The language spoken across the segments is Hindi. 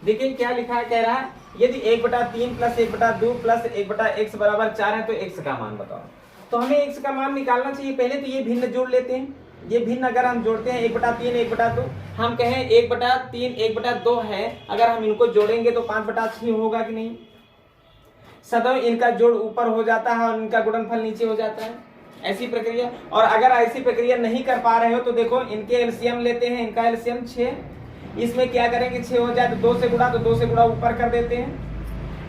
देखिए क्या लिखा है, कह रहा है यदि 1/3 प्लस 1/2 प्लस 1/x बराबर 4 है तो x का मान बताओ। तो हमें x का मान निकालना चाहिए। पहले तो ये भिन्न जोड़ लेते हैं। ये भिन्न अगर हम जोड़ते हैं 1/3 1/2, हम कहें 1/3 1/2 है, अगर हम इनको जोड़ेंगे तो 5/6 होगा कि नहीं। सदैव इनका जोड़ ऊपर हो जाता है और इनका गुणनफल नीचे हो जाता है, ऐसी प्रक्रिया। और अगर ऐसी प्रक्रिया नहीं कर पा रहे हो तो देखो इनके एलसीएम लेते हैं, इनका एलसीएम 6, इसमें क्या करेंगे 6 हो जाए तो 2 से गुणा, तो 2 से गुणा ऊपर कर देते हैं।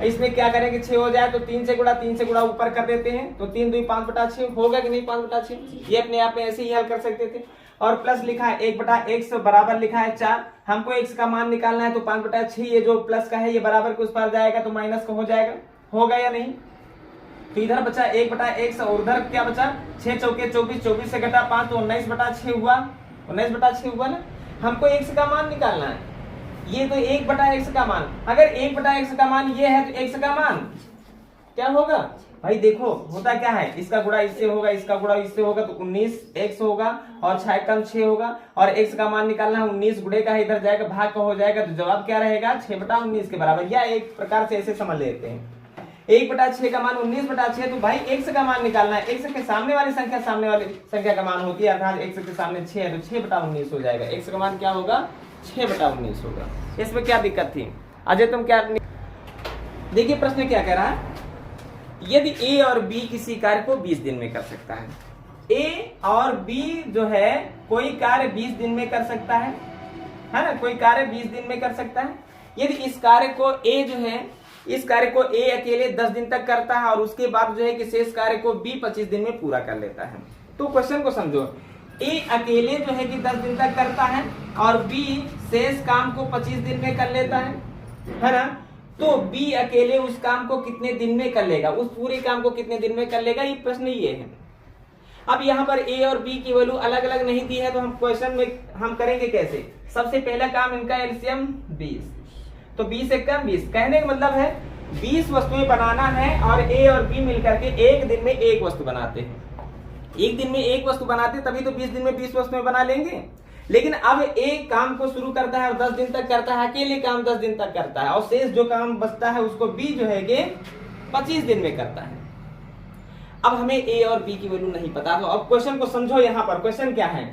इसमें क्या करेंगे 6 हो जाए तो 3 से गुणा, 3 से गुणा ऊपर कर देते हैं, तो 3 2 5/6 होगा कि नहीं 5/6। ये अपने आप में ऐसे ही हल कर सकते थे। और प्लस लिखा है 1/x बराबर लिखा है 4, हमको x का मान निकालना है तो 5/6 ये जो प्लस का है ये बराबर के उस पार जाएगा तो माइनस का हो जाएगा, होगा या नहीं। तो इधर बचा 1/x और उधर क्या बचा 6 चौके 24, 24 से घटा 5 तो 19/6 हुआ, 19/6 हुआ ना। हमको x का मान निकालना है, ये तो 1/x का मान, अगर 1/x का मान ये है तो x का मान क्या होगा भाई। देखो होता क्या है, इसका गुणा इससे होगा, इसका गुणा इससे होगा तो 19x होगा और 6 होगा। और x का मान निकालना है 19 गुणे का इधर जाएगा भाग का हो जाएगा, तो जवाब क्या रहेगा 6/19 के बराबर। या एक प्रकार से ऐसे समझ लेते हैं 1/6 का मान 19/6, तो भाई x का मान निकालना है। x के सामने वाली संख्या सामने वाली संख्या का मान होती है, अर्थात x के सामने 6 है तो 6/19 हो जाएगा। x का मान क्या होगा 6/19 होगा। इसमें क्या दिक्कत थी अजय, तुम क्या। देखिए प्रश्न क्या कह रहा है, यदि a और b किसी कार्य को 20 दिन में कर सकता है। a और b जो है कोई कार्य 20 दिन में कर सकता है ना, कोई कार्य 20 दिन में कर सकता है। यदि इस कार्य को a जो है, इस कार्य को a अकेले 10 दिन तक करता है और उसके बाद जो है कि शेष कार्य को b 25 दिन में पूरा कर लेता है। तो क्वेश्चन को समझो, a अकेले जो है कि 10 दिन तक करता है और b शेष काम को 25 दिन में कर लेता है ना। तो b अकेले उस काम को कितने दिन में कर लेगा, उस पूरे काम को कितने दिन में कर लेगा, ये प्रश्न ये है। अब यहाँ पर a और b की वैल्यू अलग अलग नहीं दी है, तो हम क्वेश्चन में हम करेंगे कैसे। सबसे पहला काम इनका एलसीएम 20, तो 20 से कम 20, कहने का मतलब है 20 वस्तुएं बनाना है और a और b मिलकर के एक दिन में एक वस्तु बनाते हैं। एक दिन में एक वस्तु बनाते तभी तो 20 दिन में 20 वस्तुएं बना लेंगे। लेकिन अब एक काम को शुरू करता है और 10 दिन तक करता है, अकेले काम 10 दिन तक करता है और शेष जो काम बचता है उसको b जो है कि 25 दिन में करता है। अब हमें a और b की वैल्यू नहीं पता, तो अब क्वेश्चन को समझो। यहाँ पर क्वेश्चन क्या है,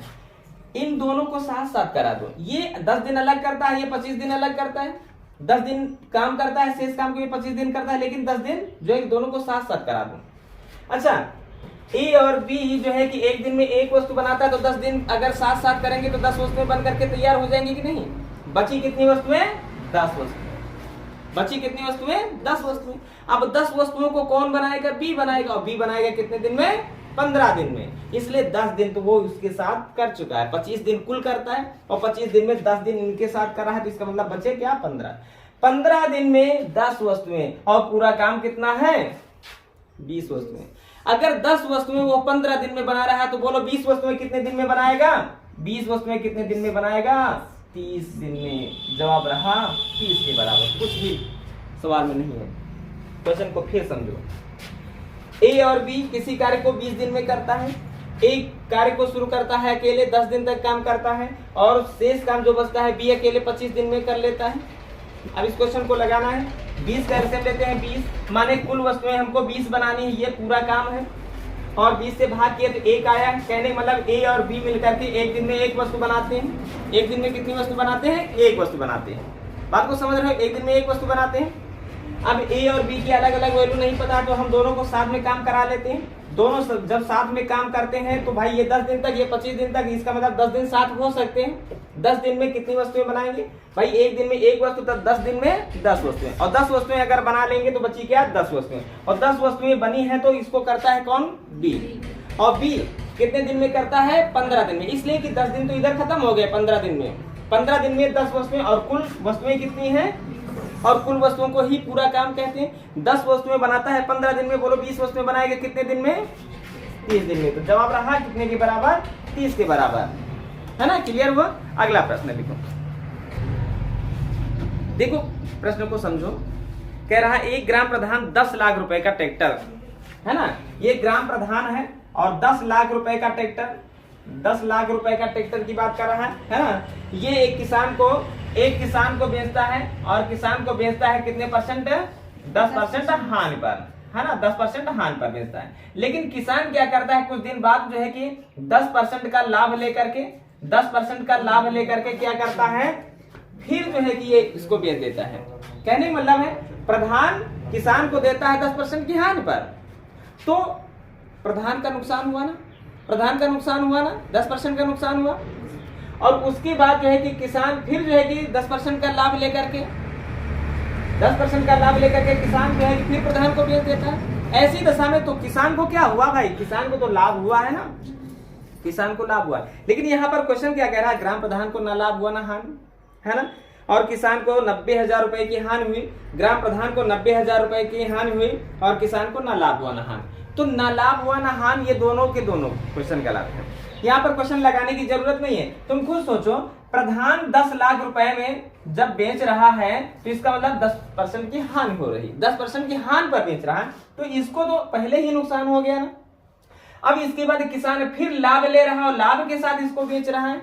इन दोनों को साथ साथ करा दो। ये 10 दिन अलग करता है, ये 25 दिन अलग करता है। 10 दिन काम करता है, शेष काम को ये 25 दिन करता है, लेकिन 10 दिन जो है दोनों को साथ साथ करा दो। अच्छा, ए और बी जो है कि एक दिन में एक वस्तु बनाता है, तो 10 दिन अगर साथ साथ करेंगे तो 10 वस्तुएं बन करके तैयार हो जाएंगी कि नहीं। बची कितनी वस्तुएं 10 वस्तुएं, बची कितनी वस्तुएं 10 वस्तुएं। अब 10 वस्तुओं को कौन बनाएगा, बी बनाएगा, और बी बनाएगा कितने दिन में 15 दिन में। इसलिए 10 दिन तो वो उसके साथ कर चुका है, 25 दिन कुल करता है और 25 दिन में 10 दिन इनके साथ कर रहा है, तो इसका मतलब बचे क्या 15 दिन में 10 वस्तुएं और पूरा काम कितना है 20 वस्तुएं। अगर 10 वस्तुएं वो 15 दिन में बना रहा है तो बोलो 20 वस्तुएं कितने दिन में बनाएगा, 20 वस्तुएं कितने दिन में बनाएगा 30 दिन में। जवाब रहा 30 के बराबर, कुछ भी सवाल में नहीं है। क्वेश्चन को फिर समझो, ए और बी किसी कार्य को 20 दिन में करता है। एक कार्य को शुरू करता है अकेले 10 दिन तक काम करता है और शेष काम जो बचता है बी अकेले 25 दिन में कर लेता है। अब इस क्वेश्चन को लगाना है, 20 का एलसीएम लेते हैं 20, माने कुल वस्तुएं हमको 20 बनानी है, ये पूरा काम है। और 20 से भाग किया तो 1 आया, कहने मतलब ए और बी मिलकर के एक दिन में एक वस्तु बनाते हैं। एक दिन में कितनी वस्तु बनाते हैं, एक वस्तु बनाते हैं। बात को समझ रहे हो, एक दिन में एक वस्तु बनाते हैं। अब ए और बी की अलग अलग वैल्यू नहीं पता तो हम दोनों को साथ में काम करा लेते हैं। दोनों जब साथ में काम करते हैं तो भाई ये 10 दिन तक, ये 25 दिन तक, इसका मतलब 10 दिन साथ हो सकते हैं। 10 दिन में कितनी वस्तुएं बनाएंगे भाई, एक दिन में एक वस्तु, तब 10 दिन में 10 वस्तुएं, और 10 वस्तुएं अगर बना लेंगे तो बची क्या 10 वस्तुएं, और 10 वस्तुएं बनी है तो इसको करता है कौन, बी। और बी कितने दिन में करता है 15 दिन में, इसलिए कि 10 दिन तो इधर खत्म हो गए 15 दिन में। 15 दिन में 10 वस्तुएं, और कुल वस्तुएं कितनी है, और कुल वस्तुओं को ही पूरा काम कहते हैं। 10 वस्तुएं बनाता है 15 दिन में, बोलो 20 वस्तुएं बनाएगा कितने दिन में 30 दिन में। तो जवाब रहा कितने के बराबर 30 के बराबर, है ना। क्लियर हुआ। अगला प्रश्न लिखो, देखो प्रश्न को समझो। कह रहा है एक ग्राम प्रधान 10 लाख रुपए का ट्रैक्टर, है ना। ये ग्राम प्रधान है और 10 लाख रुपए का ट्रैक्टर, 10 लाख रुपए का ट्रैक्टर की बात कर रहा है ना। ये एक किसान को एक किसान को बेचता है और किसान को बेचता है कितने परसेंट? 10% हानि पर, है ना, 10% हानि पर बेचता है। लेकिन किसान क्या करता है, कुछ दिन बाद जो है कि 10% का लाभ लेकर के 10% का लाभ लेकर के क्या करता है, फिर जो है कि ये इसको बेच देता है। कहने का मतलब है प्रधान किसान को देता है 10% की हानि पर, तो प्रधान का नुकसान हुआ ना, प्रधान का नुकसान हुआ ना, 10% का नुकसान हुआ। और उसके बाद जो है कि किसान फिर जो है कि 10% का लाभ लेकर के 10% का लाभ लेकर के किसान जो है कि फिर प्रधान को बेच देता है। ऐसी दशा में तो किसान को क्या हुआ भाई, किसान को तो लाभ हुआ है ना, किसान को लाभ हुआ। लेकिन यहाँ पर क्वेश्चन क्या कह रहा है, ग्राम प्रधान को ना लाभ हुआ ना हानि, है ना, और किसान को 90,000 रुपए की हानि हुई, ग्राम प्रधान को 90,000 रुपए की हानि हुई और किसान को ना लाभ हुआ ना हानि। तो ना लाभ हुआ ना हानि, ये दोनों के दोनों क्वेश्चन गलत है। यहाँ पर क्वेश्चन लगाने की जरूरत नहीं है। तुम खुद सोचो, प्रधान 10 लाख रुपए में जब बेच रहा है तो इसका मतलब 10% की हानि हो रही, 10% की हानि पर बेच रहा है, तो इसको तो पहले ही नुकसान हो गया ना। अब इसके बाद किसान फिर लाभ ले रहा है और लाभ के साथ इसको बेच रहा है,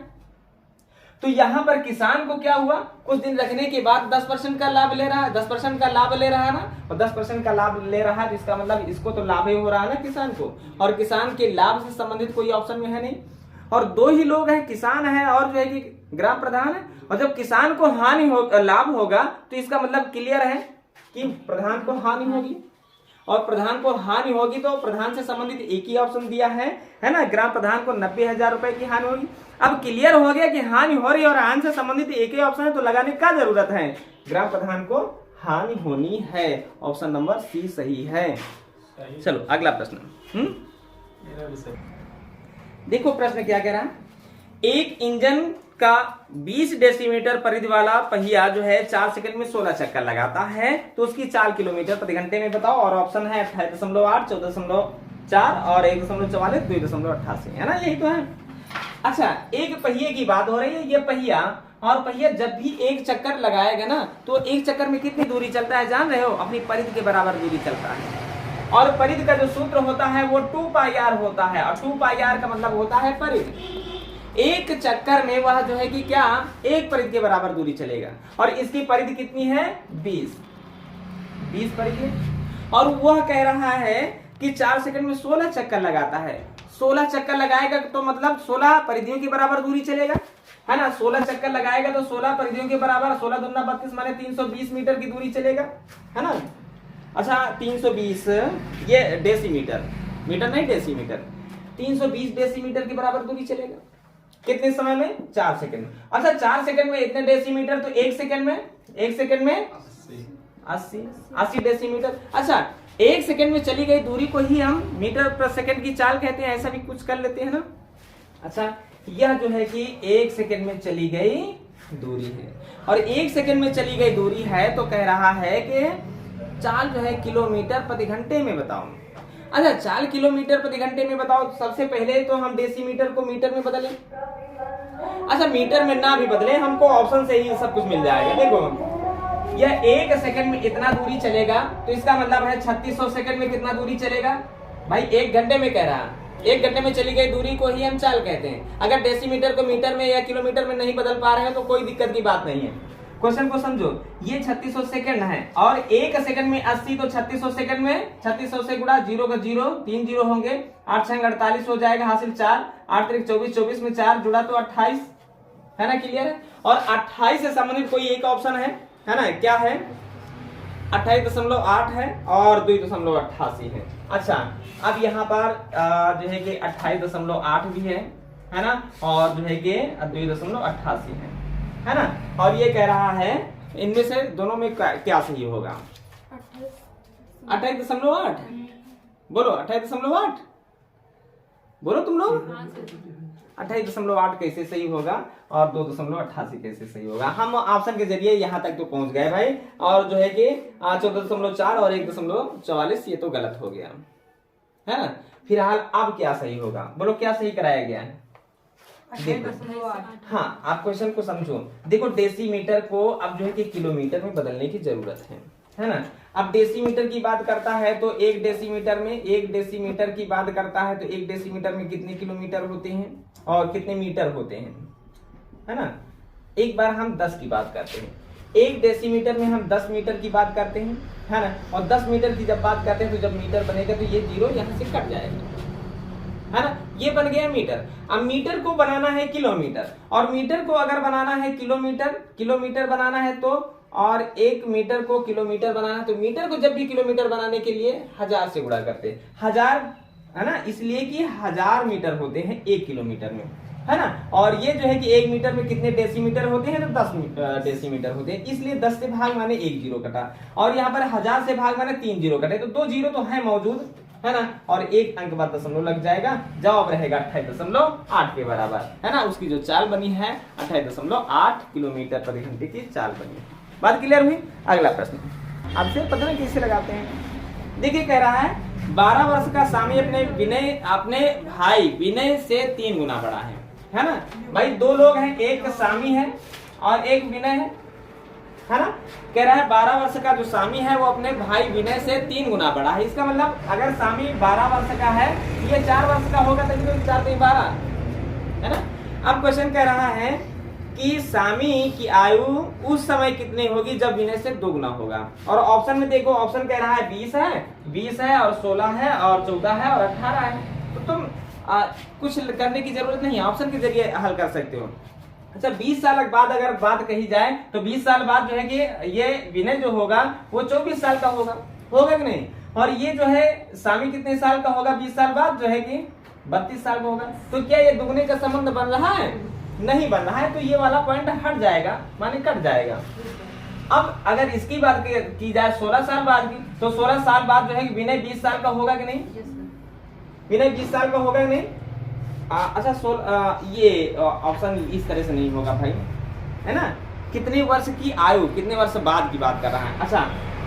तो यहां पर किसान को क्या हुआ, कुछ दिन रखने के बाद 10% का लाभ ले रहा है, 10% का लाभ ले रहा है ना, और 10% का लाभ ले रहा है, जिसका मतलब इसको तो लाभ ही हो रहा है ना किसान को, और किसान के लाभ से संबंधित कोई ऑप्शन में है नहीं। और दो ही लोग हैं, किसान है और जो है कि ग्राम प्रधान है। और जब किसान को हानि हो लाभ होगा तो इसका मतलब क्लियर है कि प्रधान को हानि होगी, और प्रधान को हानि होगी तो प्रधान से संबंधित एक ही ऑप्शन दिया है ना, ग्राम प्रधान को 90,000 रुपए की हानि होगी। अब क्लियर हो गया कि हानि हो रही है और हानि से संबंधित एक ही ऑप्शन है, तो लगाने का जरूरत है, ग्राम प्रधान को हानि होनी है। ऑप्शन नंबर सी सही है। चलो अगला प्रश्न। देखो प्रश्न क्या कह रहा है, एक इंजन का 20 डेसीमीटर परिधि वाला पहिया जो है 4 सेकंड में 16 चक्कर लगाता है, तो उसकी चाल किलोमीटर प्रति घंटे में बताओ। और ऑप्शन है 28.8, 14.4 और 1.44, 2.88, है ना, यही तो है। अच्छा, एक पहिए की बात हो रही है, ये पहिया, और पहिया जब भी एक चक्कर लगाएगा ना, तो एक चक्कर में कितनी दूरी चलता है जान रहे हो, अपनी परिधि के बराबर दूरी चलता है। और परिधि का जो सूत्र होता है वो 2πr होता है, और 2πr का मतलब होता है परिधि। एक चक्कर में वह जो है कि क्या, एक परिधि के बराबर दूरी चलेगा, और इसकी परिधि कितनी है, 20 परिधि। और वह कह रहा है कि 4 सेकंड में 16 चक्कर लगाता है। 16 चक्कर लगाएगा तो मतलब 16 परिधियों के बराबर दूरी चलेगा, है ना, 16 चक्कर लगाएगा तो 16 परिधियों के बराबर, 16 दूना 32 माने 320 मीटर की दूरी चलेगा, है ना। अच्छा 320 ये डेसीमीटर, मीटर नहीं डेसीमीटर, 320 डेसीमीटर के बराबर दूरी चलेगा। कितने समय में, 4 सेकंड में। अच्छा 4 सेकंड में इतने डेसीमीटर, तो 1 सेकंड में 80 डेसीमीटर। अच्छा 1 सेकंड में चली गई दूरी को ही हम मीटर प्रति सेकंड की चाल कहते हैं, ऐसा भी कुछ कर लेते हैं ना। अच्छा यह जो है कि 1 सेकंड में चली गई दूरी है, और 1 सेकंड में चली गई दूरी है, तो कह रहा है कि चाल जो है किलोमीटर प्रति घंटे में बताओ। अच्छा चाल किलोमीटर प्रति घंटे में बताओ, तो सबसे पहले तो हम डेसीमीटर को मीटर में बदलें। अच्छा मीटर में ना भी बदले, हमको ऑप्शन से ही सब कुछ मिल जाएगा। देखो यह 1 सेकंड में इतना दूरी चलेगा, तो इसका मतलब है 3600 सेकंड में कितना दूरी चलेगा भाई, 1 घंटे में कह रहा है, 1 घंटे में चली गई दूरी को ही हम चाल कहते हैं। अगर डेसीमीटर को मीटर में या किलोमीटर में नहीं बदल पा रहे हैं तो कोई दिक्कत की बात नहीं है। क्वेश्चन को समझो, ये 3600 सेकंड है, और 1 सेकंड में 80, तो 3600 सेकंड में 3600 से गुणा, 0 का 0, 3 जीरो होंगे, 8 6 48 हो जाएगा, हासिल 4, 8 3 24, 24 में 4 जुड़ा तो 28, है ना, क्लियर है। और 28 से संबंधित कोई एक ऑप्शन है ना, क्या है, 28.8 है और 2.88 है। अच्छा अब यहाँ पर जो है कि 28.8 भी है ना, और जो है कि 2.88 है ना। और ये कह रहा है इनमें से दोनों में क्या सही होगा, 28.8, बोलो 28.8, बोलो तुम लोग, 28.8 कैसे सही होगा और 2.88 कैसे सही होगा। हम ऑप्शन के जरिए यहाँ तक तो पहुंच गए भाई, और जो है कि 14.4 और 1.44 ये तो गलत हो गया, है ना। फिलहाल अब क्या सही होगा, बोलो क्या सही कराया गया है। हाँ आप क्वेश्चन को समझो, देखो डेसीमीटर को अब जो है कि किलोमीटर में बदलने की जरूरत है ना। अब डेसीमीटर की बात करता है तो 1 डेसीमीटर की बात करता है तो 1 डेसीमीटर में कितने किलोमीटर होते हैं और कितने मीटर होते हैं, है ना। एक बार हम 10 की बात करते हैं, 1 डेसीमीटर में हम 10 मीटर की बात करते हैं, है ना। और 10 मीटर की जब बात करते हैं तो जब मीटर बनेगा तो ये 0 यहाँ से कट जाएगा, है ना। ये बन गया मीटर। अब मीटर को बनाना है किलोमीटर, और मीटर को अगर बनाना है किलोमीटर बनाना है तो, और 1 मीटर को किलोमीटर बनाना है तो मीटर को जब भी किलोमीटर बनाने के लिए 1000 से गुणा करते हैं, 1000, है ना, इसलिए कि 1000 मीटर होते हैं 1 किलोमीटर में, है ना। और ये जो है कि 1 मीटर में कितने डेसीमीटर होते हैं, तो 10 डेसीमीटर होते हैं, इसलिए 10 से भाग माने 1 जीरो कटा, और यहाँ पर 1000 से भाग माने 3 जीरो कटे, तो 2 जीरो तो है मौजूद, है ना। और एक अंक बाद दशमलव लग जाएगा, जवाब रहेगा 28.8 के बराबर, है ना। उसकी जो चाल बनी है 28.8 किलोमीटर प्रति घंटे की चाल बनी है। बात क्लियर हुई। अगला प्रश्न आपसे पता नहीं कैसे लगाते हैं। देखिए कह रहा है 12 वर्ष का स्वामी अपने भाई विनय से 3 गुना बड़ा है ना। भाई 2 लोग हैं, एक स्वामी है और एक विनय है ना। कह रहा है 12 वर्ष का जो स्वामी है वो अपने भाई विनय से 3 गुना बड़ा है। इसका मतलब अगर स्वामी 12 वर्ष का है, ये 4 वर्ष का होगा तभी तो 4 3 12, है ना। अब क्वेश्चन कह रहा है कि स्वामी की आयु उस समय कितनी होगी जब विनय से 2 गुना होगा। और ऑप्शन में देखो, ऑप्शन कह रहा है 20 है और 16 है और 14 है और 18 है। तो तुम कुछ करने की जरूरत नहीं है, ऑप्शन के जरिए हल कर सकते हो। अच्छा 20 साल बाद अगर बात कही जाए तो 20 साल बाद जो है कि ये विनय जो होगा वो 24 साल का होगा कि नहीं। और ये जो है स्वामी कितने साल का होगा 20 साल बाद, जो है कि 32 साल का होगा। तो क्या ये दुगने का संबंध बन रहा है? नहीं बन रहा है, तो ये वाला पॉइंट हट जाएगा, माने कट जाएगा। अब अगर इसकी बात की जाए 16 साल बाद की, तो 16 साल बाद जो है कि विनय 20 साल का होगा कि नहीं? विनय 20 साल का होगा कि नहीं? अच्छा ये ऑप्शन इस तरह से नहीं होगा भाई, है ना। कितने वर्ष की आयु, कितने वर्ष बाद की बात कर रहा है। अच्छा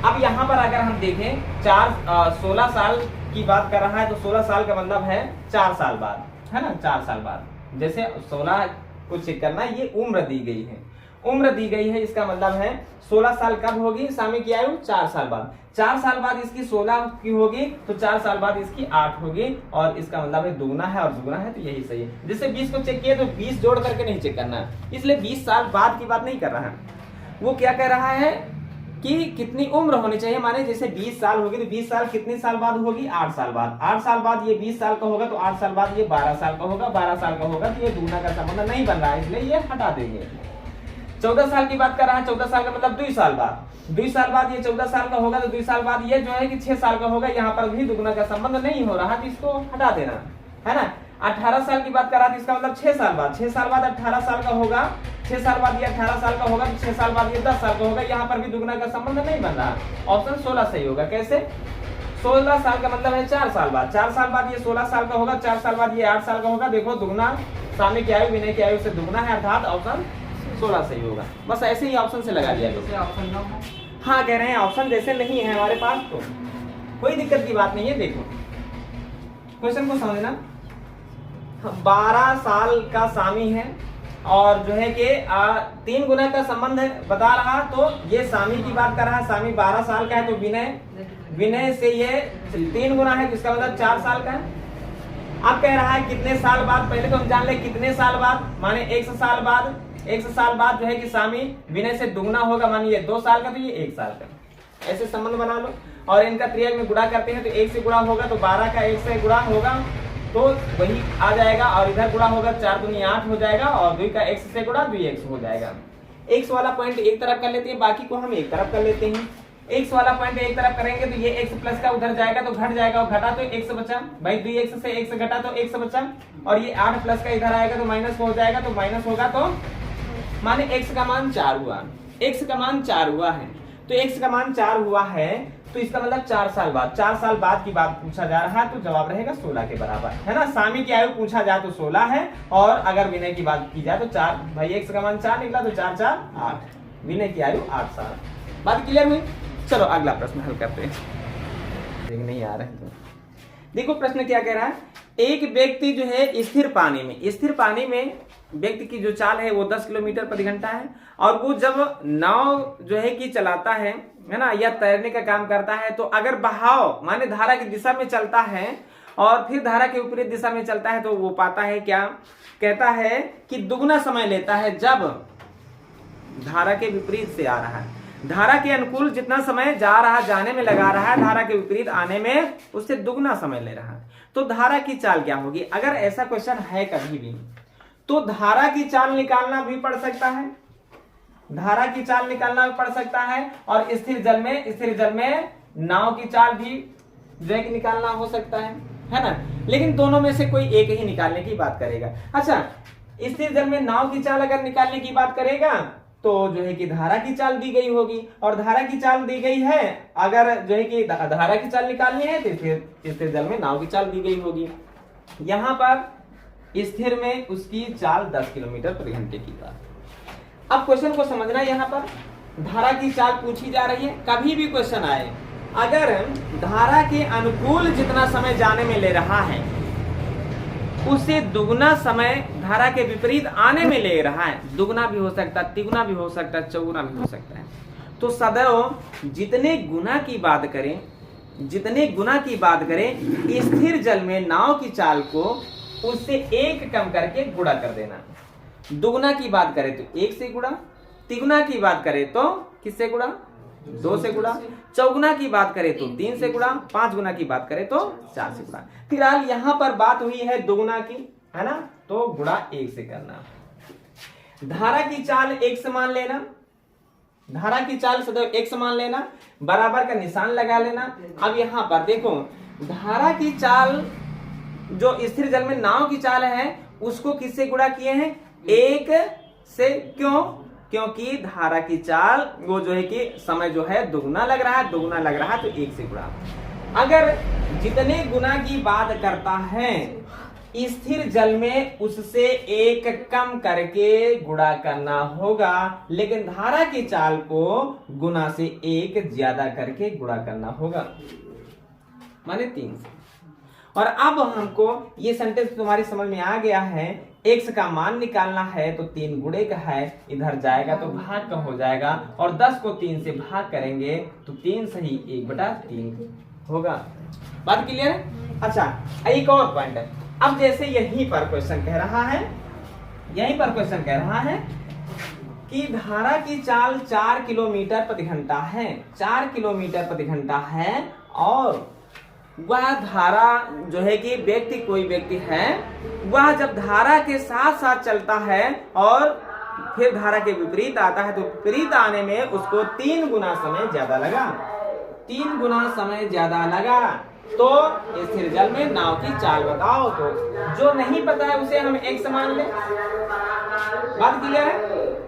अब यहाँ पर अगर हम देखें 16 साल की बात कर रहा है, तो 16 साल का मतलब है 4 साल बाद, है ना। 4 साल बाद जैसे 16 को चेक करना, ये उम्र दी गई है, उम्र दी गई है। इसका मतलब है 16 साल कब होगी स्वामी की आयु? 4 साल बाद। 4 साल बाद इसकी 16 की होगी तो 4 साल बाद इसकी 8 होगी, और इसका मतलब है दुगना है और दुगना है, तो यही सही है। जैसे 20 को चेक किया तो 20 जोड़ करके नहीं चेक करना है, इसलिए 20 साल बाद की बात नहीं कर रहा है। वो क्या कह रहा है कि कितनी उम्र होनी चाहिए, माने जैसे 20 साल होगी तो 20 साल कितने साल बाद होगी? 8 साल बाद। 8 साल बाद ये 20 साल का होगा तो 8 साल बाद ये 12 साल का होगा, 12 साल का होगा तो ये दुगना का संबंध नहीं बन रहा है, इसलिए ये हटा देंगे। 14 साल की बात कर रहा है, 14 साल का मतलब 2 साल बाद। 2 साल बाद ये 14 साल का होगा तो 2 साल बाद ये जो है कि 6 साल का होगा, यहाँ पर भी दुगना का संबंध नहीं हो रहा, तो इसको हटा देना, है ना। 18 साल की बात कर रहा था, इसका मतलब 6 साल बाद। 6 साल बाद 18 साल का होगा, 6 साल बाद ये 18 साल का होगा, 6 साल बाद ये 10 साल का होगा, यहाँ पर भी दुगना का संबंध नहीं बन रहा। ऑप्शन 16 सही होगा। कैसे? 16 साल का मतलब है 4 साल बाद। 4 साल बाद ये 16 साल का होगा, 4 साल बाद ये 8 साल का होगा। देखो दुगना स्वामी की आयु विनय की आयु से दुगना है, अर्थात ऑप्शन 16 सही होगा। बस ऐसे ही ऑप्शन से लगा दिया। हाँ कह रहे हैं ऑप्शन जैसे नहीं है हमारे पास तो कोई दिक्कत की बात नहीं है। देखो क्वेश्चन को समझना, 12 साल का स्वामी है और जो है कि 3 गुना का संबंध है बता रहा, तो ये स्वामी की बात कर रहा है। स्वामी 12 साल का है तो विनय से ये 3 गुना है, जिसका मतलब 4 साल का है। अब कह रहा है कितने साल बाद, पहले तो हम जान ले कितने साल बाद, माने 100 साल बाद। 100 साल बाद जो है कि स्वामी विनय से दुगना होगा, मानिए 2 साल का तो ये 1 साल का। ऐसे संबंध बना लो और इनका त्रियक में गुणा करते हैं तो 1 से गुणा होगा तो 12 का 1 से गुणा होगा तो वही आ जाएगा, और इधर गुणा होगा 4 दूनी 8 हो जाएगा, और 2 का x से गुणा 2x हो जाएगा। x वाला पॉइंट एक तरफ कर लेते हैं, बाकी को हम एक तरफ कर लेते हैं। x वाला पॉइंट एक तरफ करेंगे तो ये x प्लस का उधर जाएगा तो घट जाएगा, और घटा तो x बचा भाई, 2x से x घटा तो x बचा, और ये 8 प्लस का इधर आएगा तो माइनस हो जाएगा, तो माइनस होगा तो माने x का मान 4 हुआ। x का मान 4 हुआ है, तो x का मान 4 हुआ है, तो इसका मतलब 4 साल बाद। 4 साल बाद की बात पूछा जा रहा है, तो जवाब रहेगा 16 के बराबर, है ना। स्वामी की आयु पूछा जाए तो 16 है, और अगर विनय की बात की जाए तो 4, भाई x का मान 4 निकला तो 4 4 8, विनय की आयु 8 साल। बात क्लियर हुई। चलो अगला प्रश्न हल करते हैं। नहीं आ रहे तो देखो प्रश्न क्या कह रहा है। एक व्यक्ति जो है स्थिर पानी में व्यक्ति की जो चाल है वो 10 किलोमीटर प्रति घंटा है, और वो जब नाव जो है कि चलाता है ना, या तैरने का काम करता है, तो अगर बहाव माने धारा की दिशा में चलता है और फिर धारा के विपरीत दिशा में चलता है, तो वो पाता है क्या, कहता है कि दुगना समय लेता है जब धारा के विपरीत से आ रहा है। धारा के अनुकूल जितना समय जा रहा जाने में लगा रहा है, धारा के विपरीत आने में उससे दुगना समय ले रहा है। तो धारा की चाल क्या होगी? अगर ऐसा क्वेश्चन है कभी भी तो धारा की चाल निकालना भी पड़ सकता है, धारा की चाल निकालना भी पड़ सकता है, और स्थिर जल में नाव की चाल भी जो है कि निकालना हो सकता है ना। लेकिन दोनों में से कोई एक ही निकालने की बात करेगा। अच्छा, स्थिर जल में नाव की चाल अगर निकालने की बात करेगा तो जो है कि धारा की चाल दी गई होगी, और धारा की चाल दी गई है, अगर जो है कि धारा की चाल निकालनी है तो स्थिर जल में नाव की चाल दी गई होगी। यहां पर स्थिर में उसकी चाल 10 किलोमीटर प्रति घंटे की बात। अब क्वेश्चन को समझना, यहाँ पर धारा की चाल पूछी जा रही है। कभी भी क्वेश्चन आए, अगर धारा के अनुकूल जितना समय जाने में ले रहा है उससे दुगना समय धारा के विपरीत आने में ले रहा है, दुगना भी हो सकता है, तिगुना भी हो सकता है, चौगुना भी हो सकता है, तो सदैव जितने गुना की बात करें स्थिर जल में नाव की चाल को उससे एक कम करके गुणा कर देना। दुगना की बात करें तो 1 से गुणा, तिगुना की बात करें तो किससे गुणा? 2 से गुणा, चौगुना की बात करें तो 3 से गुणा, 5 गुना की बात करें तो 4 से गुणा। फिलहाल यहाँ पर बात हुई है दुगुना की, है ना, तो गुणा 1 से करना। धारा की चाल एक समान लेना, धारा की चाल सदैव एक समान लेना, बराबर का निशान लगा लेना। अब यहाँ पर देखो, धारा की चाल जो स्थिर जल में नाव की चाल है उसको किससे गुणा किए हैं? 1 से। क्यों? क्योंकि धारा की चाल वो जो है कि समय जो है दुगना लग रहा है तो 1 से गुणा। अगर जितने गुना की बात करता है स्थिर जल में उससे 1 कम करके गुणा करना होगा, लेकिन धारा की चाल को गुना से 1 ज्यादा करके गुणा करना होगा, माने 3 से। और अब हमको ये सेंटेंस तुम्हारी समझ में आ गया है। x का मान निकालना है तो 3 गुणे का है, इधर जाएगा तो भाग का हो जाएगा, और 10 को 3 से भाग करेंगे तो 3 सही 1/3 होगा। बात क्लियर है? अच्छा, एक और पॉइंट है। अब जैसे यहीं पर क्वेश्चन कह रहा है कि धारा की चाल 4 किलोमीटर प्रति घंटा है, 4 किलोमीटर प्रति घंटा है, और वह धारा जो है कि कोई व्यक्ति है, वह जब धारा के साथ साथ चलता है और फिर धारा के विपरीत आता है तो विपरीत आने में उसको 3 गुना समय ज्यादा लगा, 3 गुना समय ज्यादा लगा। तो स्थिर जल में नाव की चाल बताओ। तो जो नहीं पता है उसे हम एक समान ले। बात क्लियर है?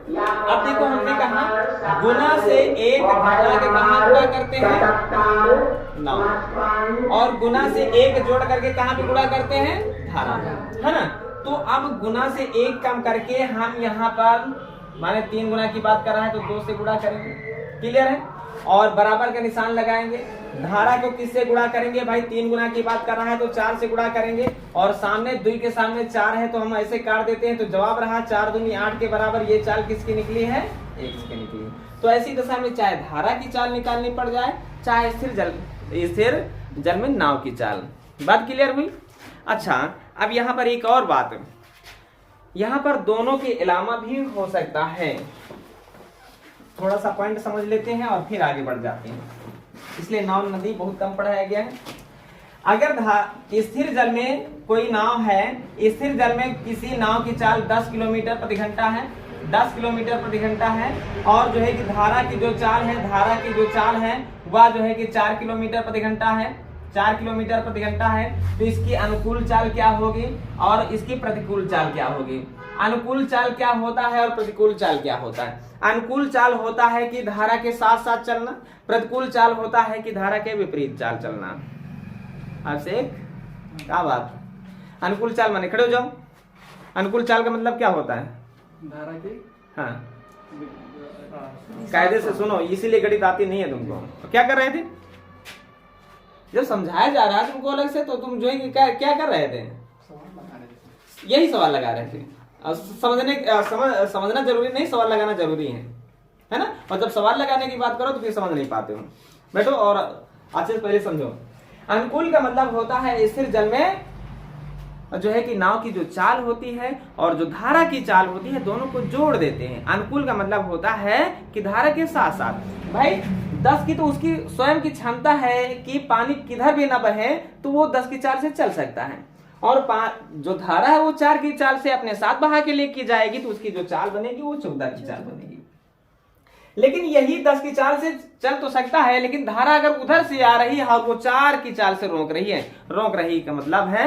अब देखो, हमने कहा गुना से 1 घटा के कहाँ गुणा करते हैं? नाव। और गुना से 1 जोड़ करके कहाँ पे गुणा करते हैं? धारा, है ना। तो अब गुना से 1 कम करके हम यहाँ पर माने 3 गुना की बात कर रहा है तो 2 से गुणा करेंगे। क्लियर है? और बराबर का निशान लगाएंगे। धारा को किससे गुणा करेंगे भाई? 3 गुना की बात कर रहा है तो 4 से गुणा करेंगे, और सामने 2 के सामने 4 है तो हम ऐसे काट देते हैं, तो जवाब रहा 4 दूनी 8 के बराबर। ये चाल किसकी निकली है? x की निकली। तो ऐसी दशा में चाहे धारा की चाल निकालनी पड़ जाए, चाहे स्थिर जल में नाव की चाल। बात क्लियर हुई? अच्छा, अब यहाँ पर एक और बात, यहाँ पर दोनों के अलावा भी हो सकता है। थोड़ा सा पॉइंट समझ लेते हैं और फिर आगे बढ़ जाते हैं, इसलिए नाव नदी बहुत कम पढ़ाया गया है। अगर स्थिर जल में कोई नाव है, स्थिर जल में किसी नाव की चाल 10 किलोमीटर प्रति घंटा है, 10 किलोमीटर प्रति घंटा है, और जो है कि धारा की जो चाल है वह जो है कि 4 किलोमीटर प्रति घंटा है, 4 किलोमीटर प्रति घंटा है। तो इसकी अनुकूल चाल क्या होगी और इसकी प्रतिकूल चाल क्या होगी? अनुकूल चाल क्या होता है और प्रतिकूल चाल क्या होता है? अनुकूल चाल होता है कि धारा के साथ साथ चलना, प्रतिकूल चाल होता है कि धारा के विपरीत चाल चलना। आपसे क्या बात? अनुकूल चाल माने, खड़े हो जाओ। अनुकूल चाल का मतलब क्या होता है? धारा के, हाँ, कायदे से सुनो, इसीलिए गणित आती नहीं है तुमको। तो क्या कर रहे थे जब समझाया जा रहा है तुमको अलग से, तो तुम जो है क्या कर रहे थे? यही सवाल लगा रहे थे। समझना जरूरी नहीं, सवाल लगाना जरूरी है ना। और जब सवाल लगाने की बात करो तो फिर समझ नहीं पाते हो। बैठो और अच्छे से पहले समझो। अनुकूल का मतलब होता है स्थिर जल में जो है कि नाव की जो चाल होती है और जो धारा की चाल होती है दोनों को जोड़ देते हैं। अनुकूल का मतलब होता है कि धारा के साथ साथ भाई 10 की तो उसकी स्वयं की क्षमता है कि पानी किधर भी ना बहे तो वो 10 की चाल से चल सकता है, और जो धारा है वो 4 की चाल से अपने साथ बहा के लेके जाएगी तो उसकी जो चाल बनेगी वो 14 की चाल बनेगी। लेकिन यही 10 की चाल से चल तो सकता है, लेकिन धारा अगर उधर से आ रही है और वो 4 की चाल से रोक रही का मतलब है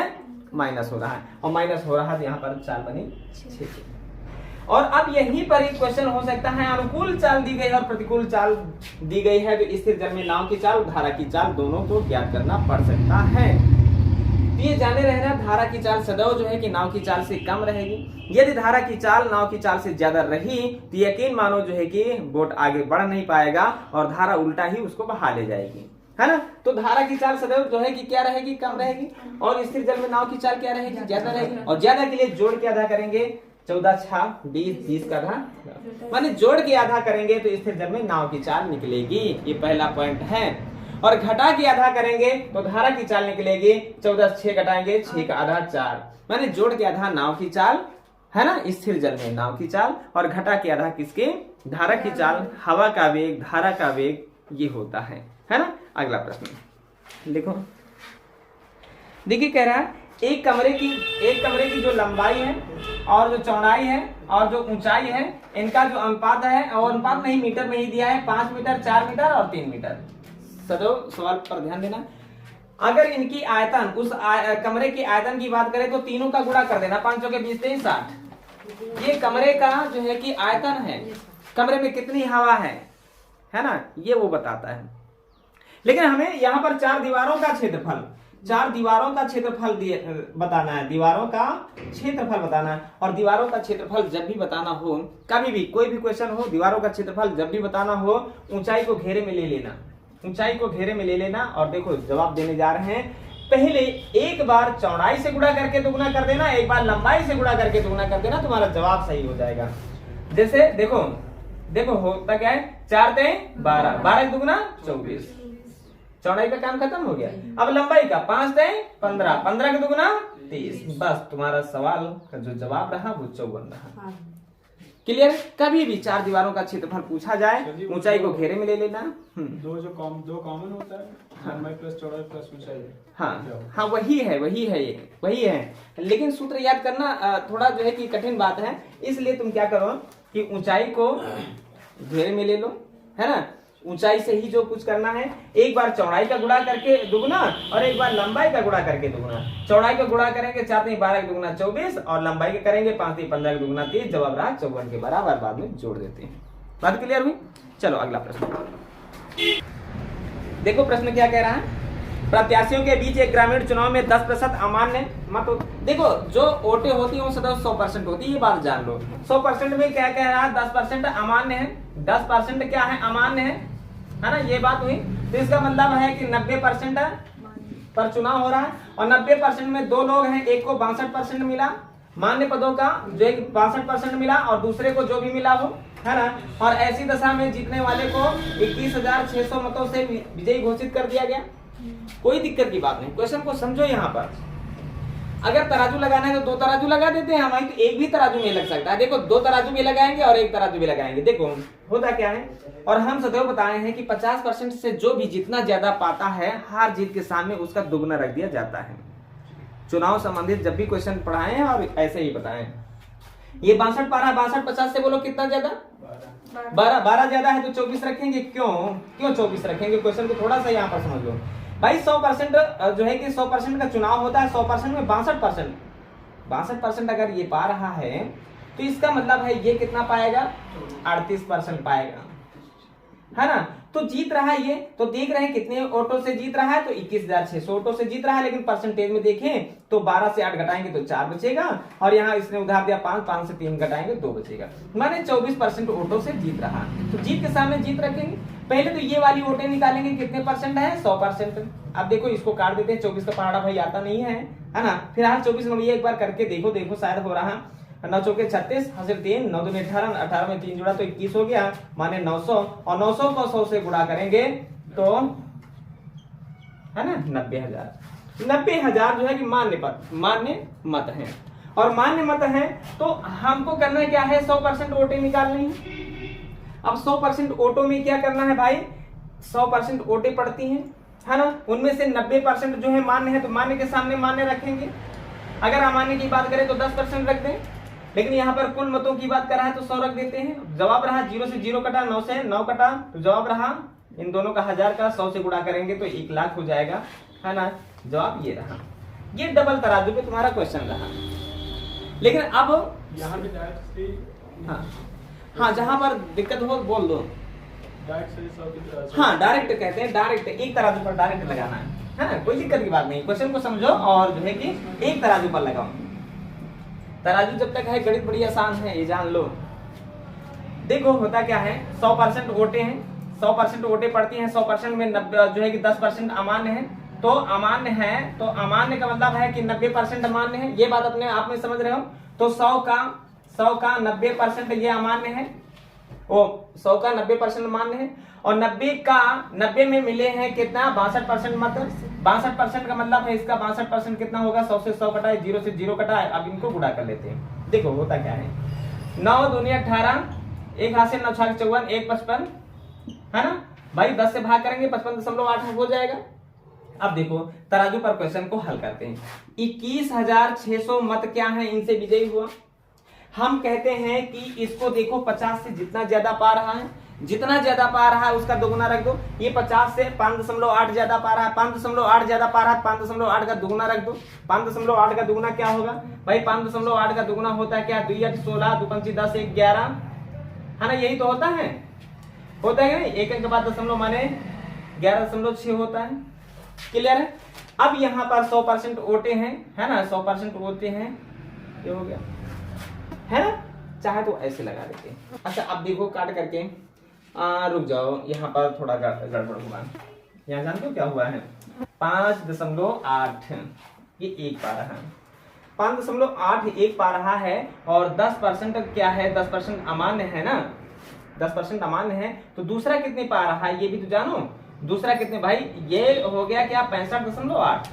माइनस हो रहा है, और माइनस हो रहा है तो यहाँ पर चाल बनी 6। और अब यहीं पर एक क्वेश्चन हो सकता है, अनुकूल चाल दी गई और प्रतिकूल चाल दी गई है तो स्थिर जल में नाव की चाल धारा की चाल दोनों को ज्ञात करना पड़ सकता है। तो ये जाने रहना धारा की चाल सदैव जो है कि नाव की चाल से कम रहेगी। यदि धारा की चाल नाव की चाल से ज्यादा रही तो यकीन मानो जो है कि बोट आगे बढ़ नहीं पाएगा और धारा उल्टा ही उसको बहा ले जाएगी, है ना। तो धारा की चाल सदैव जो है कि क्या रहेगी, कम रहेगी, और स्थिर जल में नाव की चाल क्या रहेगी, ज्यादा रहेगी। और ज्यादा के लिए जोड़ के आधा करेंगे, 14 6 20 20 का आधा, माने जोड़ के आधा करेंगे तो स्थिर जल में नाव की चाल निकलेगी। ये पहला पॉइंट है। और घटा के आधा करेंगे तो धारा की चाल निकलेगी, 14 6 घटाएंगे 6 का आधा 4, माने जोड़ के आधा नाव की चाल, है ना, स्थिर जल में नाव की चाल, और घटा के आधा किसके, धारा की चाल। हवा का वेग, धारा का वेग ये होता है ना। अगला प्रश्न देखो, देखिए कह रहा है एक कमरे की जो लंबाई है और जो चौड़ाई है और जो ऊंचाई है इनका जो अनुपात है, और अनुपात नहीं मीटर में ही दिया है, 5 मीटर 4 मीटर और 3 मीटर। सदैव सवाल पर ध्यान देना। अगर इनकी आयतन उस कमरे की आयतन की बात करें तो तीनों का गुणा कर देना, 5 के 20 23 60। ये कमरे का जो है कि आयतन है, कमरे में कितनी हवा है ना, ये वो बताता है। लेकिन हमें यहाँ पर 4 दीवारों का क्षेत्रफल बताना है, दीवारों का क्षेत्रफल बताना है। और दीवारों का क्षेत्रफल जब भी बताना हो, कभी भी कोई भी क्वेश्चन हो, दीवारों का क्षेत्रफल जब भी बताना हो, ऊंचाई को घेरे में ले लेना, और देखो जवाब देने जा रहे हैं। पहले एक बार चौड़ाई से गुणा करके दुगुना कर देना, एक बार लंबाई से गुणा करके दुगुना कर देना, तुम्हारा जवाब सही हो जाएगा। जैसे देखो होता क्या है, 4 3 12, 12 दुगुना 24, चौड़ाई का काम खत्म हो गया। अब लंबाई का 5 3 15, 15 का दुगुना 30। बस तुम्हारा सवाल का जो जवाब रहा वो 54 रहा। क्लियर। कभी भी 4 दीवारों का क्षेत्रफल पूछा जाए, ऊंचाई को घेरे में ले लेना। दो कॉमन होता है, लंबाई प्लस चौड़ाई प्लस ऊंचाई। हाँ वही है। लेकिन सूत्र याद करना थोड़ा जो है कि कठिन बात है, इसलिए तुम क्या करो कि ऊंचाई को घेरे में ले लो, है ना। ऊंचाई से ही जो कुछ करना है, एक बार चौड़ाई का गुणा करके दुगुना और एक बार लंबाई का गुणा करके दुगुना। चौड़ाई का गुणा करेंगे 4 3 12 का दुगुना 24, और लंबाई का करेंगे 5 3 15 का दुगुना 30। जवाब रहा 54 के बराबर, बाद में जोड़ देते हैं। बात क्लियर हुई। चलो अगला प्रश्न देखो, प्रश्न क्या कह रहा है। प्रत्याशियों के बीच एक ग्रामीण चुनाव में 10% अमान्य मत। देखो जो वोटें होती है वो सदैव 100% होती है, ये बात जान लो। 100% में क्या कह रहा है, 10% अमान्य है, 10% क्या है, अमान्य है ना, ये बात हुई। तो इसका मतलब है कि 90% पर चुनाव हो रहा है, और 90% में 2 लोग हैं, एक को 62% मिला मान्य पदों का, जो एक 62% मिला, और दूसरे को जो भी मिला वो, है ना। और ऐसी दशा में जीतने वाले को 21,600 मतों से विजयी घोषित कर दिया गया। कोई दिक्कत की बात नहीं, क्वेश्चन को समझो। यहाँ पर अगर तराजू लगाना है तो 2 तराजू लगा देते हैं हमारी, तो एक भी तराजू में लग सकता है। देखो 2 तराजू भी लगाएंगे और 1 तराजू भी लगाएंगे। देखो होता क्या है, और हम सदैव बताए हैं कि 50% से जो भी जितना ज्यादा पाता है, हार जीत के सामने उसका दुगना रख दिया जाता है। चुनाव संबंधित जब भी क्वेश्चन पढ़ाए हैं और ऐसे ही बताए। ये 62 12 62 50 से बोलो कितना ज्यादा, 12 ज्यादा है तो 24 रखेंगे। क्यों 24 रखेंगे, क्वेश्चन को थोड़ा सा यहाँ पर समझ लो भाई। 100% जो है कि 100% का चुनाव होता है, 100% में 62% अगर ये पा रहा है तो इसका मतलब है ये कितना पाएगा, 38% पाएगा, है ना। तो जीत रहा है ये, तो देख रहे हैं कितने वोटों से जीत रहा है, तो 21,600 वोटों से जीत रहा है। लेकिन परसेंटेज में देखें तो 12 से 8 घटाएंगे तो 4 बचेगा, और यहाँ इसने उधार दिया 5 से 3 घटाएंगे 2 बचेगा, माने 24% वोटों से जीत रहा। तो जीत के सामने जीत रखेंगे। पहले तो ये वाली वोटें निकालेंगे, कितने परसेंट है, 100%। अब देखो इसको काट देते हैं, 24 का पहाड़ा भाई आता नहीं है ना। फिलहाल 24 में एक बार करके देखो शायद हो रहा। 9 चौके 36, हासिल 3, 9 दूनी 18, 18 में 3 जुड़ा तो 21 हो गया, माने 900। और 900 को 100 से गुणा करेंगे तो, है ना, 90,000। 90,000 जो है कि मान्य मत हैं। और मान्य मत हैं तो हमको करना क्या है, 100% वोटें निकालनी है। अब 100% वोटों में क्या करना है भाई, 100% वोटें पड़ती हैं, है ना, उनमें से 90% जो है मान्य है, तो मान्य के सामने मान्य रखेंगे। अगर अमान्य की बात करें तो 10% रख दें, लेकिन यहाँ पर कुल मतों की बात कर रहा है तो 100 रख देते हैं। जवाब रहा 0 से 0 कटा, 9 से 9 कटा, तो जवाब रहा इन दोनों का 1000 का 100 से गुणा करेंगे तो 1 लाख हो जाएगा, है ना। जवाब ये रहा। ये डबल तराजू पे तुम्हारा क्वेश्चन रहा। लेकिन अब यहाँ पे डायरेक्ट हाँ जहां पर दिक्कत हो बोल दो। हाँ डायरेक्ट कहते हैं, डायरेक्ट एक तराजू पर डायरेक्ट लगाना है ना, कोई दिक्कत की बात नहीं। क्वेश्चन को समझो और जो है कि एक तराजू पर लगाओ। तराजू जब तक है गणित बड़ी आसान है, ये जान लो। देखो होता क्या है, 100% वोटें हैं, 100% वोटें पड़ती हैं, 100% में 90 जो है कि 10% अमान्य है। तो अमान्य है तो अमान्य का मतलब है कि 90% अमान्य है, ये बात अपने आप में समझ रहे हो। तो 100 का 90% ये अमान्य है, वो 100 का 90% अमान्य है। और 90 में मिले हैं कितना, 62% मत। 62% का मतलब है इसका 62% कितना होगा, 100 से 100 कटा है, 0 से 0 कटा है। अब इनको गुणा कर लेते हैं। देखो होता क्या है, 9 दूनी 18, 1 हाथ से 9 छाक 54, 1 55, है ना भाई। 10 से भाग करेंगे 55.8 हो जाएगा। अब देखो तराजू पर क्वेश्चन को हल करते हैं। 21,600 मत क्या है, इनसे विजयी हुआ। हम कहते हैं कि इसको देखो 50 से जितना ज्यादा पा रहा है, जितना ज्यादा पा रहा है उसका दोगुना रख दो। ये 50 से 5.8 ज्यादा पा रहा है, 5.8 ज्यादा पा रहा है, 5.8 का दुगुना रख दो। 5.8 का दुगुना क्या होगा भाई, 5.8 का दुगुना होता है क्या, 2 8 16, 2 5 10 1 11, है ना, यही तो होता है नहीं। एक अंक के बाद दशमलव माने 11.6 होता है। क्लियर है। अब यहाँ पर 100% वोटे हैं, है ना, 100% वोटे हैं, ये हो गया, है ना। चाहे तो ऐसे लगा देते हैं। अच्छा अब देखो काट करके रुक जाओ, यहाँ पर थोड़ा गड़बड़ हुआ। यहाँ जानते हो क्या हुआ है, 5.8 ये 1 पा रहा है, 5.8 1 पा रहा है। और 10% क्या है, 10% अमान्य है ना, 10% अमान्य है। तो दूसरा कितने पा रहा है ये भी तो जानो। दूसरा कितने भाई, ये हो गया क्या, 65.8,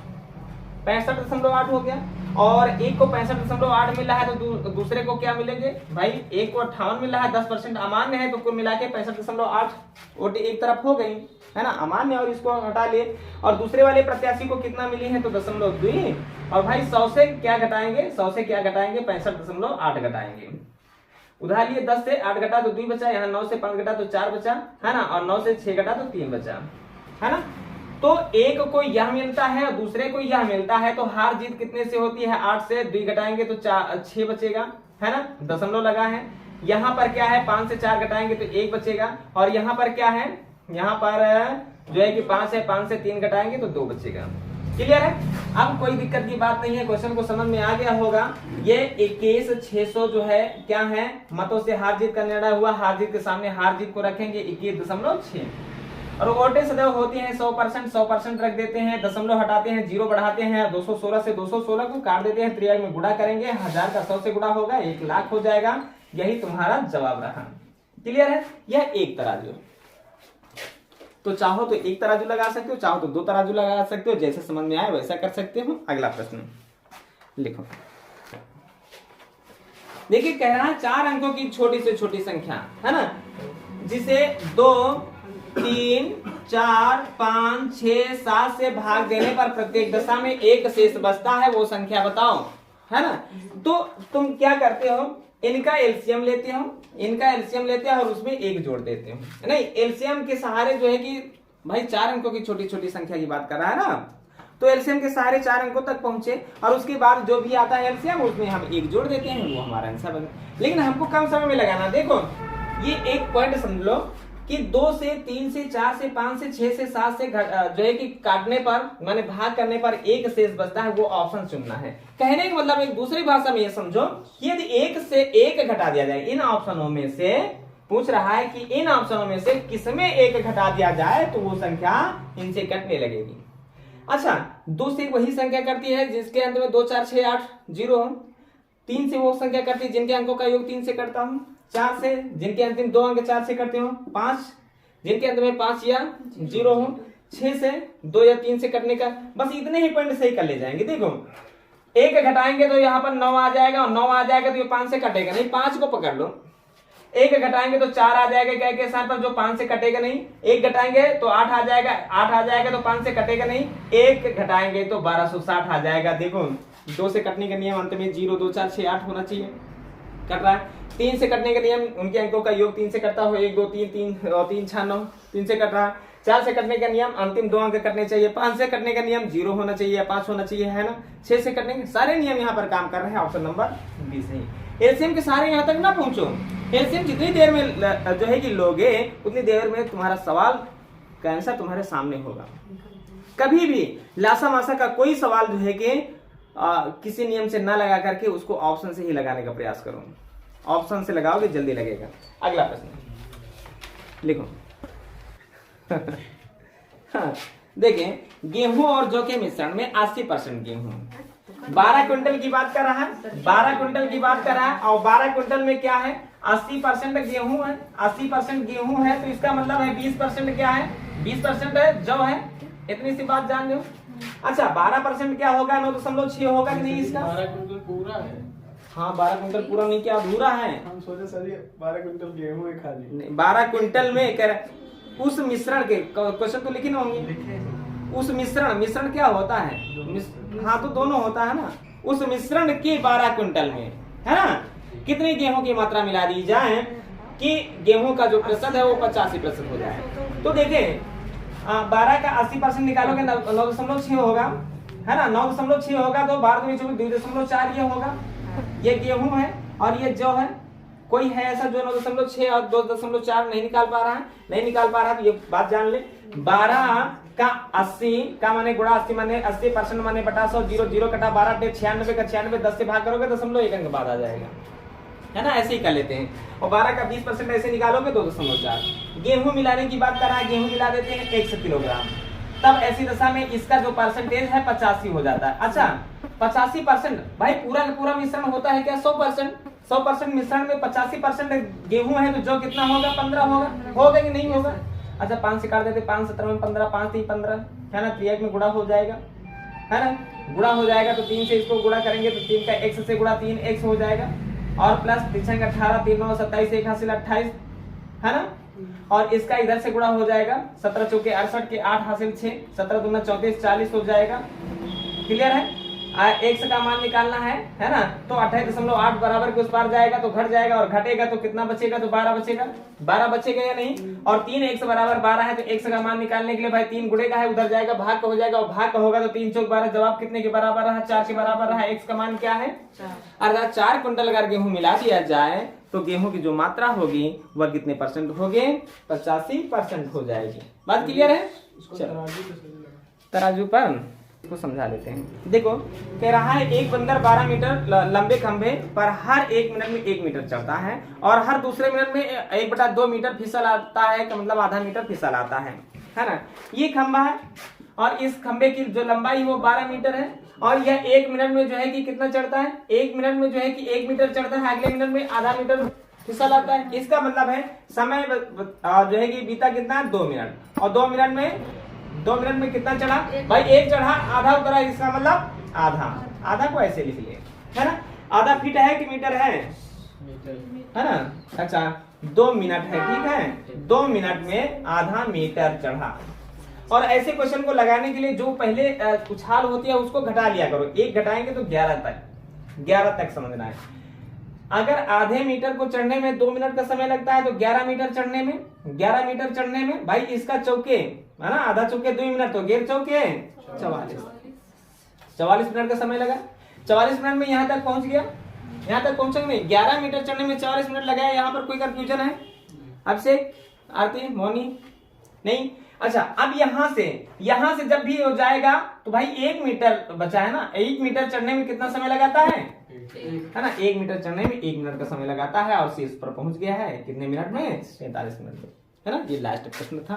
65.8 हो गया। और एक को 65.8 मिला है तो दूसरे को क्या मिलेंगे भाई, एक को 58 मिला है, 10% अमान्य है, तो कुल मिला के 65.8 वोटें एक तरफ हो गई, है ना, अमान्य, और इसको हटा लिए। और दूसरे वाले प्रत्याशी को कितना मिली है, तो 0.2। और भाई 100 से क्या घटाएंगे, 100 से क्या घटाएंगे, 65.8 घटाएंगे। उधार लिए 10 से 8 घटा तो 2 बचा, यहाँ 9 से 5 घटा तो 4 बचा, है ना, और 9 से 6 घटा तो 3 बचा, है ना। तो एक को यह मिलता है और दूसरे को यह मिलता है, तो हार जीत कितने से होती है, 8 से 2 घटाएंगे तो 6 बचेगा, है ना, दशमलव लगा है। यहाँ पर क्या है, 5 से 4 घटाएंगे तो 1 बचेगा। और यहाँ पर क्या है, यहाँ पर जो है कि 5 है, 5 से 3 घटाएंगे तो 2 बचेगा। क्लियर है। अब कोई दिक्कत की बात नहीं है, क्वेश्चन को समझ में आ गया होगा। ये 21,600 जो है क्या है, मतों से हार जीत का निर्णय हुआ। हार जीत के सामने हार जीत को रखेंगे 21.6। और वोटें सदैव होती हैं 100% रख देते हैं, दशमलव हटाते हैं, 0 बढ़ाते हैं, 216 से 216 को काट देते हैं, त्रियाग में गुणा करेंगे, 1000 का 100 से गुणा होगा, 1 लाख हो जाएगा। यही तुम्हारा जवाब रहा। क्लियर है। यह एक तराजू, तो चाहो तो एक तराजू लगा सकते हो, चाहो तो 2 तराजू लगा सकते हो, जैसे समझ में आए वैसा कर सकते हो। अगला प्रश्न लिखो। देखिए कह रहा है 4 अंकों की छोटी से छोटी संख्या, है ना, जिसे 2 3 4 5 6 7 से भाग देने पर प्रत्येक दशा में 1 शेष बचता है, वो संख्या बताओ, है ना। तो तुम क्या करते हो, इनका एलसीएम लेते हो, इनका एलसीएम लेते हो और उसमें 1 जोड़ देते हो। नहीं, एलसीएम के सहारे जो है कि भाई 4 अंकों की छोटी छोटी संख्या की बात कर रहा है ना, तो एलसीएम के सहारे 4 अंकों तक पहुंचे और उसके बाद जो भी आता है एलसीएम उसमें हम 1 जोड़ देते हैं, वो हमारा आंसर बन। लेकिन हमको कम समय में लगाना। देखो ये एक पॉइंट समझ लो कि 2 से 3 से 4 से 5 से 6 से 7 से जो है कि काटने पर माने भाग करने पर 1 शेष बचता है, वो ऑप्शन चुनना है। कहने का मतलब एक दूसरी भाषा में ये समझो कि यदि 1 से 1 घटा दिया जाए, इन ऑप्शनों में से पूछ रहा है कि इन ऑप्शनों में से किसमें 1 घटा दिया जाए तो वो संख्या इनसे कटने लगेगी। अच्छा 2 से वही संख्या करती है जिसके अंत में 2 4 6 8 0 हो। 3 से वो संख्या करती है जिनके अंकों का योग 3 से करता हूं। 4 से जिनके अंतिम 2 अंक 4 से करते हो। 5 जिनके अंत में 5 या 0 हो। 6 से 2 या 3 से कटने का, बस इतने ही पॉइंट सही कर ले जाएंगे। देखो 1 घटाएंगे तो यहाँ पर 9 आ जाएगा, और 9 आ जाएगा तो ये 5 से कटेगा नहीं, 5 को पकड़ लो। 1 घटाएंगे तो 4 आ जाएगा क्या के साथ पर, जो 5 से कटेगा नहीं। 1 घटाएंगे तो 8 आ जाएगा, 8 आ जाएगा तो 5 से कटेगा नहीं। 1 घटाएंगे तो 1260 आ जाएगा। देखो 2 से कटने का नियम अंत में 0 2 4 6 8 होना चाहिए, कट रहा है। 3 से कटने का नियम, उनके अंकों का योग 3 से कटता हो, 1 2 3 3 और 3 6 9, 3 से कट रहा है। 4 से कटने का नियम अंतिम 2 अंक कटने चाहिए। 5 से कटने का नियम 0 होना चाहिए या 5 होना चाहिए, है ना। 6 से कटने के सारे नियम यहाँ पर काम कर रहे हैं। ऑप्शन नंबर 20 है। एलसीएम के सारे यहाँ तक ना पहुंचो। एलसीएम जितनी देर में जो है कि लोगे उतनी देर में तुम्हारा सवाल का आंसर तुम्हारे सामने होगा। कभी भी लासा मासा का कोई सवाल जो है कि किसी नियम से ना लगा करके उसको ऑप्शन से ही लगाने का प्रयास करो। ऑप्शन से लगाओगे जल्दी लगेगा। अगला प्रश्न लिखो। हाँ, देखें गेहूं और जौ के मिश्रण में 80% गेहूं, 12 क्विंटल की बात कर रहा है, 12 क्विंटल की बात कर रहा है, और 12 क्विंटल में क्या है 80% गेहूं है। 80% गेहूं है तो इसका मतलब है 20% क्या है, 20% है जौ है। इतनी सी बात जान लो। अच्छा 12% क्या होगा, 9.6 होगा कि नहीं इसका। 12 क्विंटल पूरा है। हाँ 12 क्विंटल पूरा नहीं, क्या अधूरा है। हम सोचे सर ये 12 क्विंटल गेहूं है खाली। 12 क्विंटल में कह रहे उस मिश्रण के क्वेश्चन तो लिखे होंगे। उस मिश्रण क्या होता है, हाँ तो दोनों होता है ना। उस मिश्रण के 12 क्विंटल में है ना कितने गेहूं की मात्रा मिला दी जाए कि गेहूं का जो प्रतिशत है वो 85% हो जाए। तो देखिए 12 का 80% निकालोगे 9.6 होगा, है ना। 9.6 होगा तो 12 में 2.4 ये होगा। ये गेहूं है और ये जौ है। कोई है ऐसा जो 9.6 और 2.4 नहीं निकाल पा रहा है, नहीं निकाल पा रहा है तो ये बात जान ले। 12 का 80 का माने गुणा 80 माने 80% माने बटा 100, 0 0 कटा 12 96 का 96 10 से भाग करोगे तो समझो 1 अंक बाद आ जाएगा, है ना। ऐसे ही कर लेते हैं। और 12 का 20% ऐसे निकालोगे 2.4। गेहूं मिलाने की बात कर रहा है, गेहूं मिला देते हैं 100 किलोग्राम। तब ऐसी दशा में इसका जो परसेंटेज है 85 हो जाता है। अच्छा 85% भाई पूरा पूरा मिश्रण होता है क्या 100% मिश्रण में 85% गेहूं है तो जो कितना होगा 15 होगा कि नहीं होगा। अच्छा 5 से काट देते, 5 17 में 15, 5 3 15, है ना। 3 में गुणा हो जाएगा, है ना। गुणा हो जाएगा तो 3 से इसको गुणा करेंगे तो 3 का x से गुणा 3x हो जाएगा, और प्लस 18 3 9 27 1 हासिल 28, है ना। और इसका इधर से गुणा हो जाएगा 17 चौके 68 के 8 हासिल 6, 17 दूना 34 40 हो जाएगा। क्लियर है। x का मान निकालना है ना। तो 28.8 बराबर के उस पार जाएगा तो घट जाएगा, और घटेगा तो कितना बचेगा, तो 12 बचेगा। 12 बचेगा या नहीं। और 3x बराबर 12 है तो x का मान निकालने के लिए भाई 3 गुणे का है, उधर जाएगा भाग का हो जाएगा, और भाग का होगा तो 3 चौक 12। जवाब कितने के बराबर रहा, 4 के बराबर रहा। x का मान क्या है 4। अर्थात 4 क्विंटल अगर गेहूं मिला दिया जाए तो गेहूं की जो मात्रा होगी वह कितने परसेंट होगी, 85% हो जाएगी। बात क्लियर है। तराजू पर इसको समझा लेते हैं। देखो कह रहा है एक बंदर 12 मीटर लंबे खंभे पर हर 1 मिनट में 1 मीटर चढ़ता है, और हर दूसरे मिनट में 1/2 मीटर फिसल आता है, का मतलब आधा मीटर फिसल आता है ना। ये खंभा है और इस खंभे की जो लंबाई वो 12 मीटर है, और यह 1 मिनट में जो है कि कितना चढ़ता है, 1 मिनट में जो है कि 1 मीटर चढ़ता है, अगले मिनट में आधा मीटर फिसल आता है। इसका मतलब है समय जो है कि बीता कितना 2 मिनट, और 2 मिनट में कितना चढ़ा भाई 1 चढ़ा, आधा उतरा। इसका मतलब आधा को ऐसे लिख लिए, है ना। आधा फीट है कि मीटर है ना। अच्छा 2 मिनट है, ठीक है। 2 मिनट में आधा मीटर चढ़ा। और ऐसे क्वेश्चन को लगाने के लिए जो पहले उछाल होती है उसको घटा लिया करो। 1 घटाएंगे तो 11 तक समझना है। अगर आधे मीटर को चढ़ने में 2 मिनट का समय लगता है तो 11 मीटर चढ़ने में भाई इसका चौके है ना, आधा चौके 2 मिनट तो 11 चौके 44 मिनट का समय लगा। 44 मिनट में यहाँ तक पहुंच गया, यहाँ तक पहुंचेंगे नहीं। 11 मीटर चढ़ने में 44 मिनट लगाया। यहाँ पर कोई कंफ्यूजन है अभिषेक, आरती, मोनी नहीं। अच्छा अब यहाँ से जब भी हो जाएगा तो भाई 1 मीटर बचा है ना। 1 मीटर चढ़ने में कितना समय लगाता है ना। 1 मीटर चढ़ने में 1 मिनट का समय लगाता है, और शीर्ष पर पहुंच गया है कितने मिनट में 45 मिनट में, है ना। ये लास्ट प्रश्न था।